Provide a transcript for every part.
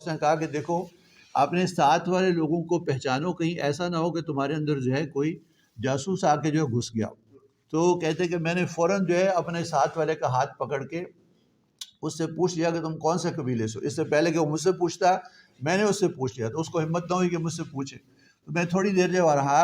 اس نے کہا کہ دیکھو اپنے ساتھ والے لوگوں کو پہچانو، کہیں ایسا نہ ہو کہ تمہارے اندر جو ہے کوئی جاسوس آ کے جو ہے گھس گیا۔ تو کہتے کہ میں نے فوراً جو ہے اپنے ساتھ والے کا ہاتھ پکڑ کے اس سے پوچھ لیا کہ تم کون سے قبیلے سے ہو۔ اس سے پہلے کہ وہ مجھ سے پوچھتا میں نے اس سے پوچھ لیا، تو اس کو ہمت نہ ہوئی کہ مجھ سے پوچھے۔ تو میں تھوڑی دیر جو رہا،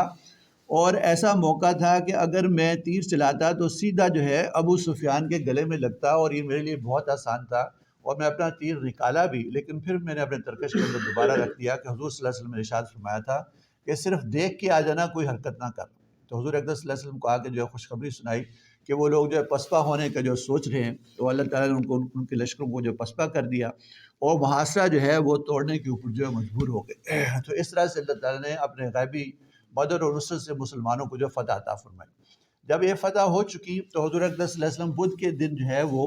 اور ایسا موقع تھا کہ اگر میں تیر چلاتا تو سیدھا جو ہے ابو سفیان کے گلے میں لگتا، اور یہ میرے لیے بہت آسان تھا، اور میں اپنا تیر نکالا بھی، لیکن پھر میں نے اپنے ترکش کے اندر دوبارہ رکھ دیا کہ حضور صلی اللہ علیہ وسلم نے ارشاد فرمایا تھا کہ صرف دیکھ کے آ جانا، کوئی حرکت نہ کر۔ تو حضور اقدس صلی اللہ علیہ وسلم کو آ کے جو ہے خوشخبری سنائی کہ وہ لوگ جو ہے پسپا ہونے کا جو سوچ رہے ہیں، تو اللہ تعالیٰ نے ان کے لشکروں کو جو پسپا کر دیا، اور محاصرہ جو ہے وہ توڑنے کے اوپر جو ہے مجبور ہو گئے۔ تو اس طرح سے اللہ تعالیٰ نے اپنے غیبی مدد اور نصرت سے مسلمانوں کو جو فتح عطا فرمائی۔ جب یہ فتح ہو چکی تو حضور اقدس صلی اللہ علیہ وسلم بدھ کے دن جو ہے وہ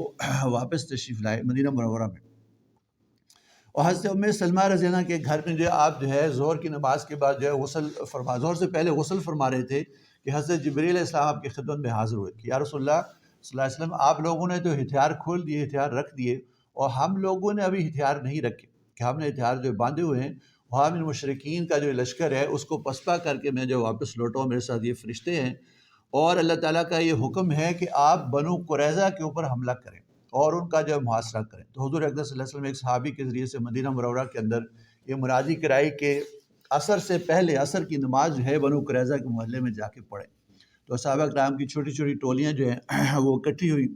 واپس تشریف لائے مدینہ منورہ میں، اور حضرت ام سلمہ رضی اللہ عنہ کے گھر میں جو ہے آپ جو ہے ظہر کی نماز کے بعد جو ہے ظہر سے پہلے غسل فرما رہے تھے کہ حضرت جبریل علیہ السلام آپ کی خدمت میں حاضر ہوئے کہ یا رسول اللہ صلی اللہ علیہ وسلم، آپ لوگوں نے تو ہتھیار کھول دیے، ہتھیار رکھ دیے، اور ہم لوگوں نے ابھی ہتھیار نہیں رکھے، کہ ہم نے ہتھیار جو باندھے ہوئے ہیں، وہاں من مشرکین کا جو لشکر ہے اس کو پسپا کر کے میں جو واپس لوٹا ہوں، میرے ساتھ یہ فرشتے ہیں، اور اللہ تعالیٰ کا یہ حکم ہے کہ آپ بنو قریظہ کے اوپر حملہ کریں اور ان کا جو ہے محاصرہ کریں۔ تو حضور اقدس صلی اللہ علیہ وسلم ایک صحابی کے ذریعے سے مدینہ منورہ کے اندر یہ منادی کرائی کہ عصر سے پہلے عصر کی نماز جو ہے بنو قریظہ کے محلے میں جا کے پڑھیں۔ تو صحابہ کرام کی چھوٹی چھوٹی ٹولیاں جو ہیں وہ اکٹھی ہوئی،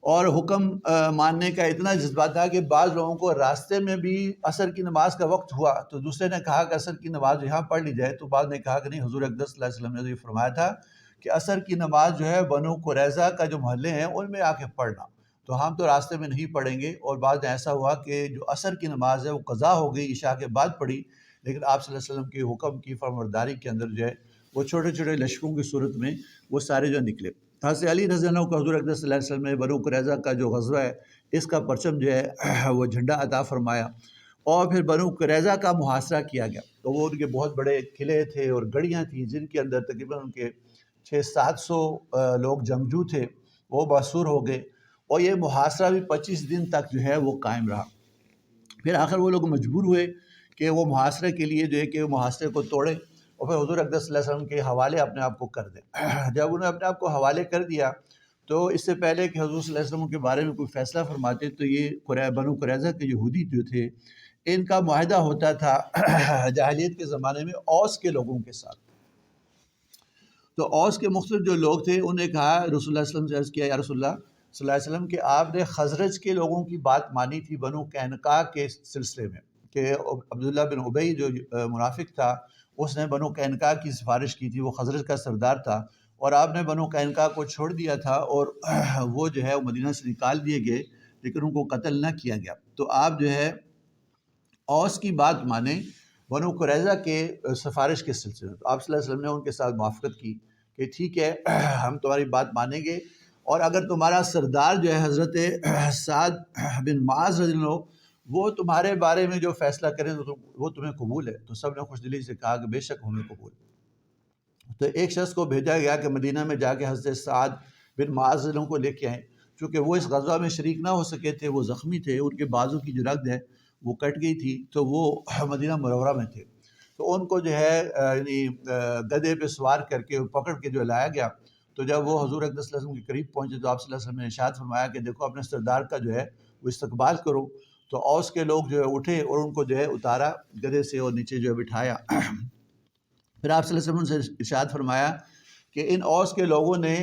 اور حکم ماننے کا اتنا جذبہ تھا کہ بعض لوگوں کو راستے میں بھی عصر کی نماز کا وقت ہوا تو دوسرے نے کہا کہ عصر کی نماز یہاں پڑھ لی جائے، تو بعض نے کہا کہ نہیں، حضور اقدس صلی اللہ علیہ وسلم نے یہ فرمایا تھا کہ عصر کی نماز جو ہے بنو قریظہ کا جو محلے ہیں ان میں آ کے پڑھنا، تو ہم تو راستے میں نہیں پڑھیں گے۔ اور بعض نے ایسا ہوا کہ جو عصر کی نماز ہے وہ قضا ہو گئی، عشاء کے بعد پڑھی، لیکن آپ صلی اللہ علیہ وسلم کے حکم کی فرمانبرداری کے اندر جو ہے وہ چھوٹے چھوٹے لشکروں کی صورت میں وہ سارے جو نکلے۔ حضرت علی رضی اللہ عنہ کو حضور اقدس صلی اللہ علیہ وسلم نے بنو قریظہ کا جو غزوہ ہے اس کا پرچم جو ہے وہ جھنڈا عطا فرمایا، اور پھر بنو قریظہ کا محاصرہ کیا گیا۔ تو وہ ان کے بہت بڑے قلعے تھے اور گڑیاں تھیں جن کے اندر تقریباً ان کے 600-700 لوگ جنگجو تھے، وہ محصور ہو گئے، اور یہ محاصرہ بھی 25 دن تک جو ہے وہ قائم رہا۔ پھر آخر وہ لوگ مجبور ہوئے کہ وہ محاصرے کے لیے جو ہے کہ وہ محاصرے کو توڑیں، اور پھر حضور اقدس صلی اللہ علیہ وسلم کے حوالے اپنے آپ کو کر دیں۔ جب انہوں نے اپنے آپ کو حوالے کر دیا تو اس سے پہلے کہ حضور صلی اللہ علیہ وسلم کے بارے میں کوئی فیصلہ فرماتے تو یہ بنو قریظہ کے یہودی جو تھے ان کا معاہدہ ہوتا تھا جاہلیت کے زمانے میں اوس کے لوگوں کے ساتھ۔ تو اوس کے مختلف جو لوگ تھے انہوں نے کہا، رسول اللہ صلی اللہ علیہ وسلم سے عرض کیا، یا رسول اللہ صلی اللہ علیہ وسلم کہ آپ نے خزرج کے لوگوں کی بات مانی تھی بنو قینقاع کے سلسلے میں، کہ عبداللہ بن ابی جو منافق تھا اس نے بنو قینقاع کی سفارش کی تھی، وہ خزرج کا سردار تھا، اور آپ نے بنو قینقاع کو چھوڑ دیا تھا، اور وہ جو ہے وہ مدینہ سے نکال دیے گئے لیکن ان کو قتل نہ کیا گیا۔ تو آپ جو ہے اوس کی بات مانیں بنو قریظہ کے سفارش کے سلسلے میں۔ تو آپ صلی اللہ علیہ وسلم نے ان کے ساتھ موافقت کی کہ ٹھیک ہے ہم تمہاری بات مانیں گے، اور اگر تمہارا سردار جو ہے حضرت سعد بن معاذ رضی اللہ عنہ وہ تمہارے بارے میں جو فیصلہ کریں تو وہ تمہیں قبول ہے۔ تو سب نے خوش دلی سے کہا کہ بے شک ہمیں قبول۔ تو ایک شخص کو بھیجا گیا کہ مدینہ میں جا کے حضرت سعد بن معاذ رضی اللہ عنہ کو لے کے آئیں، چونکہ وہ اس غزوہ میں شریک نہ ہو سکے تھے، وہ زخمی تھے، ان کے بازو کی جو رگ ہے وہ کٹ گئی تھی، تو وہ مدینہ منورہ میں تھے۔ تو ان کو جو ہے یعنی گدھے پہ سوار کر کے پکڑ کے جو لایا گیا، تو جب وہ حضور اقدس صلی اللہ علیہ وسلم کے قریب پہنچے تو آپ صلی اللہ علیہ وسلم نے ارشاد فرمایا کہ دیکھو اپنے سردار کا جو ہے وہ استقبال کرو۔ تو اوس کے لوگ جو ہے اٹھے اور ان کو جو ہے اتارا گدھے سے اور نیچے جو ہے بٹھایا۔ پھر آپ صلی اللہ علیہ وسلم سے ارشاد فرمایا کہ ان اوس کے لوگوں نے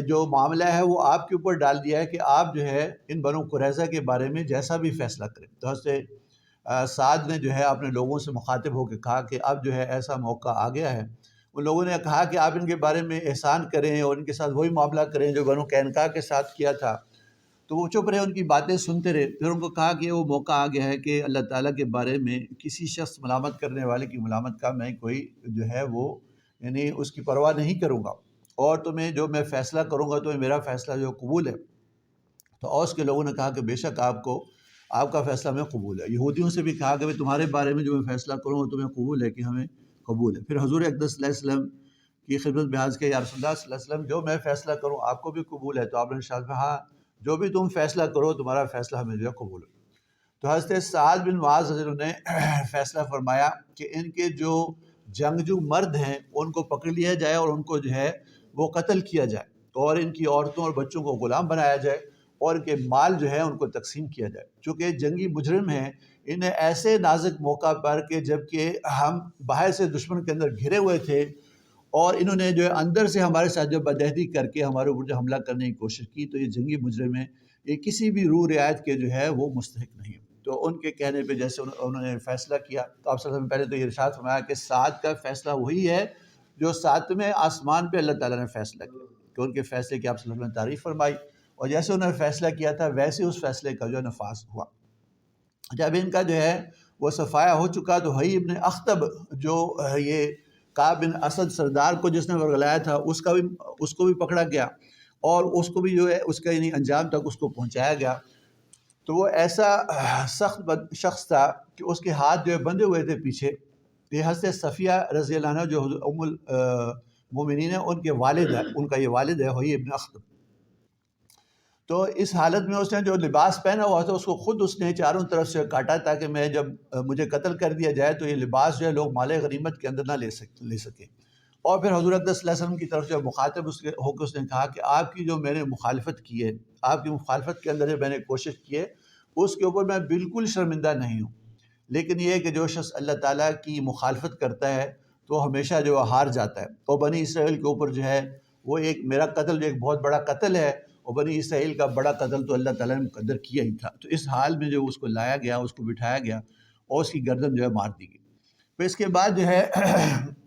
جو معاملہ ہے وہ آپ کے اوپر ڈال دیا ہے کہ آپ جو ہے ان بنو قریظہ کے بارے میں جیسا بھی فیصلہ کریں۔ تو حضرت سعد نے جو ہے اپنے لوگوں سے مخاطب ہو کے کہا کہ اب جو ہے ایسا موقع آ گیا ہے۔ ان لوگوں نے کہا کہ آپ ان کے بارے میں احسان کریں اور ان کے ساتھ وہی معاملہ کریں جو بنو قینقاع کے ساتھ کیا تھا۔ تو وہ چپ رہے، ان کی باتیں سنتے رہے۔ پھر ان کو کہا کہ وہ موقع آ گیا ہے کہ اللہ تعالیٰ کے بارے میں کسی شخص ملامت کرنے والے کی ملامت کا میں کوئی جو ہے وہ یعنی اس کی پرواہ نہیں کروں گا، اور تمہیں جو میں فیصلہ کروں گا تمہیں میرا فیصلہ جو قبول ہے۔ تو اوس کے لوگوں نے کہا کہ بے شک آپ کا فیصلہ ہمیں قبول ہے۔ یہودیوں سے بھی کہا کہ تمہارے بارے میں جو میں فیصلہ کروں گا تمہیں قبول ہے کہ ہمیں قبول ہے۔ پھر حضور اقدس صلی اللہ علیہ وسلم کی خدمت میں عرض کیا، یا رسول اللہ صلی اللہ علیہ وسلم جو میں فیصلہ کروں آپ کو بھی قبول ہے؟ تو آپ نے ارشاد فرمایا ہاں جو بھی تم فیصلہ کرو تمہارا فیصلہ ہمیں جو ہے قبول ہے۔ تو حضرت سعد بن معاذ رضی اللہ عنہ نے فیصلہ فرمایا کہ ان کے جو جنگجو مرد ہیں ان کو پکڑ لیا جائے اور ان کو جو ہے وہ قتل کیا جائے، اور ان کی عورتوں اور بچوں کو غلام بنایا جائے، اور ان کے مال جو ہے ان کو تقسیم کیا جائے، چونکہ جنگی مجرم ہیں، انہیں ایسے نازک موقع پر کہ جب کہ ہم باہر سے دشمن کے اندر گھرے ہوئے تھے اور انہوں نے جو ہے اندر سے ہمارے ساتھ جو بدہدی کر کے ہمارے اوپر جو حملہ کرنے کی کوشش کی، تو یہ جنگی مجرم ہیں، یہ کسی بھی روح رعایت کے جو ہے وہ مستحق نہیں۔ تو ان کے کہنے پہ جیسے انہوں نے فیصلہ کیا، تو آپ صلی اللہ علیہ وسلم پہلے تو یہ ارشاد فرمایا کہ سعد کا فیصلہ وہی ہے جو ساتویں آسمان پہ اللہ تعالیٰ نے فیصلہ کیا، کہ ان کے فیصلے کی آپ صلی اللہ علیہ وسلم نے تعریف فرمائی، اور جیسے انہوں نے فیصلہ کیا تھا ویسے اس فیصلے کا جو نفاذ ہوا۔ جب ان کا جو ہے وہ صفایہ ہو چکا تو حیی ابن اخطب جو یہ کعب بن اسد سردار کو جس نے ورگلایا تھا اس کو بھی پکڑا گیا، اور اس کو بھی جو ہے اس کا یعنی انجام تک اس کو پہنچایا گیا۔ تو وہ ایسا سخت شخص تھا کہ اس کے ہاتھ جو ہے بندھے ہوئے تھے پیچھے۔ یہ حضرت صفیہ رضی اللہ عنہ جو ام المومنین ہیں ان کے والد ہے، ان کا یہ والد ہے حیی ابن اخطب۔ تو اس حالت میں اس نے جو لباس پہنا ہوا تھا اس کو خود اس نے چاروں طرف سے کاٹا تاکہ میں جب مجھے قتل کر دیا جائے تو یہ لباس جو ہے لوگ مال غنیمت کے اندر نہ لے سکیں۔ اور پھر حضور اقدس صلی اللہ علیہ وسلم کی طرف سے مخاطب ہو کے اس نے کہا کہ آپ کی جو میں نے مخالفت کی ہے، آپ کی مخالفت کے اندر جو میں نے کوشش کی ہے اس کے اوپر میں بالکل شرمندہ نہیں ہوں، لیکن یہ ہے کہ جو شخص اللہ تعالیٰ کی مخالفت کرتا ہے تو ہمیشہ جو ہار جاتا ہے۔ تو بنی اسرائیل کے اوپر جو ہے وہ ایک میرا قتل جو ایک بہت بڑا قتل ہے، اور بنی اسرائیل کا بڑا قتل تو اللہ تعالیٰ نے مقدر کیا ہی تھا۔ تو اس حال میں جو اس کو لایا گیا، اس کو بٹھایا گیا اور اس کی گردن جو ہے مار دی گئی۔ پھر اس کے بعد جو ہے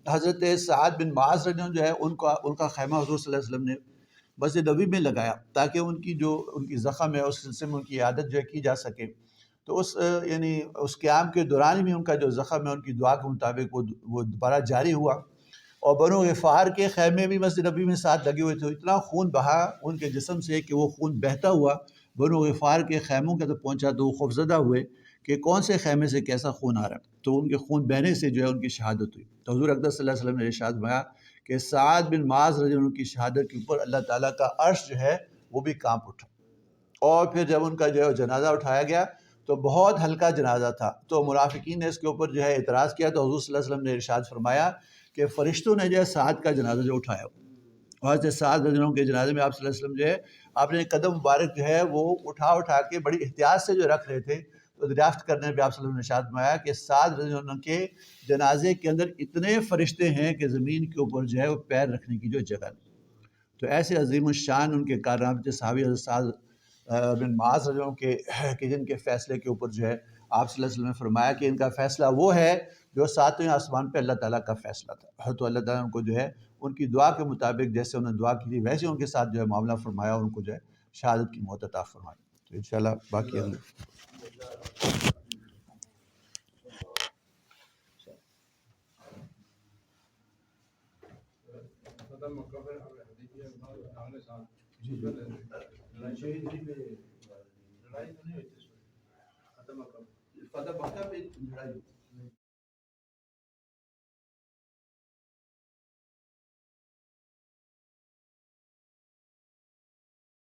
حضرت سعد بن معاذ رضی اللہ عنہ جو ہے ان کا خیمہ حضور صلی اللہ علیہ وسلم نے مسجد نبوی میں لگایا تاکہ ان کی زخم ہے اس سلسلے میں ان کی عیادت جو ہے کی جا سکے۔ تو اس قیام کے دوران بھی ان کا جو زخم ہے ان کی دعا کے مطابق وہ دوبارہ جاری ہوا، اور بنو غفار کے خیمے بھی مسجد نبوی میں ساتھ لگے ہوئے تھے۔ اتنا خون بہا ان کے جسم سے کہ وہ خون بہتا ہوا بنو غفار کے خیموں کے تک پہنچا، تو وہ خوفزدہ ہوئے کہ کون سے خیمے سے کیسا خون آ رہا ہے، تو ان کے خون بہنے سے جو ہے ان کی شہادت ہوئی۔ تو حضور اقدس صلی اللہ علیہ وسلم نے ارشاد فرمایا کہ سعد بن معاذ رضی اللہ عنہ کی شہادت کے اوپر اللہ تعالیٰ کا عرش جو ہے وہ بھی کانپ اٹھا۔ اور پھر جب ان کا جو ہے جنازہ اٹھایا گیا تو بہت ہلکا جنازہ تھا، تو منافقین نے اس کے اوپر جو ہے اعتراض کیا، تو حضور صلی اللہ علیہ وسلم نے ارشاد فرمایا کہ فرشتوں نے جو ہے سعد کا جنازہ جو اٹھایا، اور حضرت سعد رضی اللہ عنہ کے جنازے میں آپ صلی اللہ علیہ وسلم جو ہے اپنے قدم مبارک جو ہے وہ اٹھا کے بڑی احتیاط سے جو رکھ رہے تھے، تو دریافت کرنے پہ آپ صلی اللہ علیہ وسلم نے ارشاد فرمایا کہ سعد رضی اللہ عنہ کے جنازے کے اندر اتنے فرشتے ہیں کہ زمین کے اوپر جو ہے وہ پیر رکھنے کی جو جگہ نہیں۔ تو ایسے عظیم الشان ان کے کارنامے تھے صحابی حضرت سعد بن معاذ رضی اللہ عنہ کے جن کے فیصلے کے اوپر جو ہے آپ صلی اللہ علیہ وسلم نے فرمایا کہ ان کا فیصلہ وہ ہے جو ساتویں آسمان پہ اللہ تعالیٰ کا فیصلہ تھا۔ تو اللہ تعالیٰ نے ان کو جو ہے ان کی دعا کے مطابق جیسے انہوں نے دعا کی تھی ویسے ان کے ساتھ جو ہے معاملہ فرمایا اور ان کو جو ہے شہادت کی موت عطا فرمائی۔ تو انشاءاللہ باقی فتح مکہ پہ لڑائی